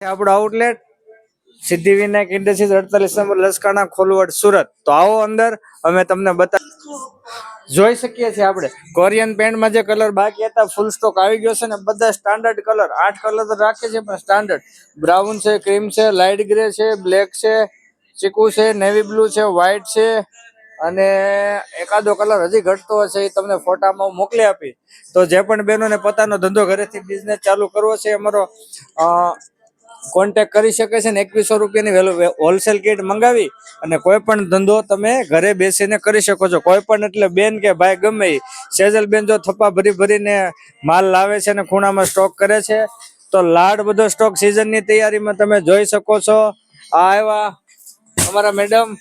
આપણું outlet Siddhivinayak industries 48 number Laskana Kholvad Surat. તો આવો અંદર, અમે તમને જોઈ શકીએ છીએ. આપણે કોરિયન પેન્ટમાં જે કલર બાકી હતા ફૂલ સ્ટોક આવી ગયો છે ને બધા સ્ટાન્ડર્ડ કલર 8 કલર તો રાખીએ છીએ પણ સ્ટાન્ડર્ડ બ્રાઉન છે, ક્રીમ છે, લાઇટ ગ્રે છે, બ્લેક છે, ચીકુ છે, નેવી બ્લુ છે, વ્હાઈટ છે અને એકાદો કલર હજી ઘટતો હશે એ તમને ફોટામાં મોકલી આપી. તો જે પણ બહેનોને પોતાનો ધંધો ઘરેથી બિઝનેસ ચાલુ કરવો છે અમારો કોન્ટેક્ટ કરી શકે છે ને 2100 રૂપિયાની હોલસેલ કિટ મંગાવી અને કોઈ પણ ધંધો તમે ઘરે બેસીને કરી શકો છો. કોઈ પણ એટલે બેન કે ભાઈ ગમે એ સેજલ બેન જો થપ્પા ભરીને માલ લાવે છે અને ખૂણામાં સ્ટોક કરે છે તો લાડ બધો સ્ટોક સિઝનની તૈયારીમાં તમે જોઈ શકો છો. આ આવ્યા અમારા મેડમ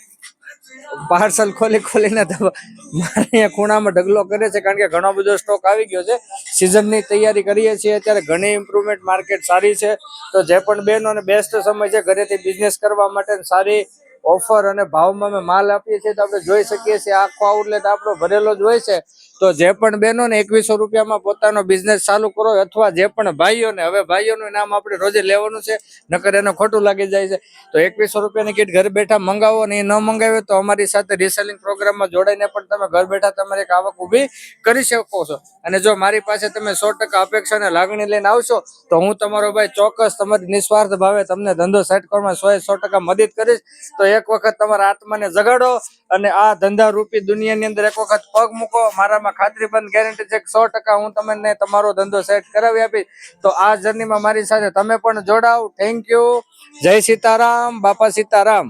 પાર્સલ ખોલીને મારે અહીંયા ખૂણામાં ઢગલો કરે છે કારણ કે ઘણો બધો સ્ટોક આવી ગયો છે. સિઝનની તૈયારી કરીએ છીએ અત્યારે, ઘણી ઇમ્પ્રુવમેન્ટ માર્કેટ સારી છે. તો જે પણ બહેનોને બેસ્ટ સમય છે ઘરેથી બિઝનેસ કરવા માટે સારી ઓફર અને ભાવમાં અમે માલ આપીએ છીએ. તો આપણે જોઈ શકીએ છીએ આખો આઉટલેટ આપણો ભરેલો જ હોય છે. તો જે પણ બહેનોને 2100 રૂપિયામાં પોતાનો બિઝનેસ ચાલુ કરો અથવા જે પણ ભાઈઓને, હવે ભાઈઓનું નામ આપણે રોજે લેવાનું છે નકર એને ખોટું લાગી જાય છે. તો 2100 રૂપિયાની કીટ ઘર બેઠા મંગાવો અને એ ન મંગાવે તો અમારી સાથે રીસેલિંગ પ્રોગ્રામમાં જોડાઈને પણ તમે ઘર બેઠા તમારી એક આવક ઊભી કરી શકો છો. અને જો મારી પાસે તમે 100% અપેક્ષા અને લાગણી લઈને આવશો તો હું તમારો ભાઈ ચોક્કસ તમારી નિસ્વાર્થ ભાવે તમને ધંધો સેટ કરવામાં 100% મદદ કરીશ. તો એક વખત તમારા આત્માને જગાડો અને આ ધંધા રૂપી દુનિયાની અંદર એક વખત પગ મૂકો. મારામાં ખાતરીબંધ ગેરંટી છે કે 100% હું તમને તમારો ધંધો સેટ કરાવી આપીશ. તો આ જર્નીમાં મારી સાથે તમે પણ જોડાઓ. Thank you. જય સીતારામ, બાપા સીતારામ.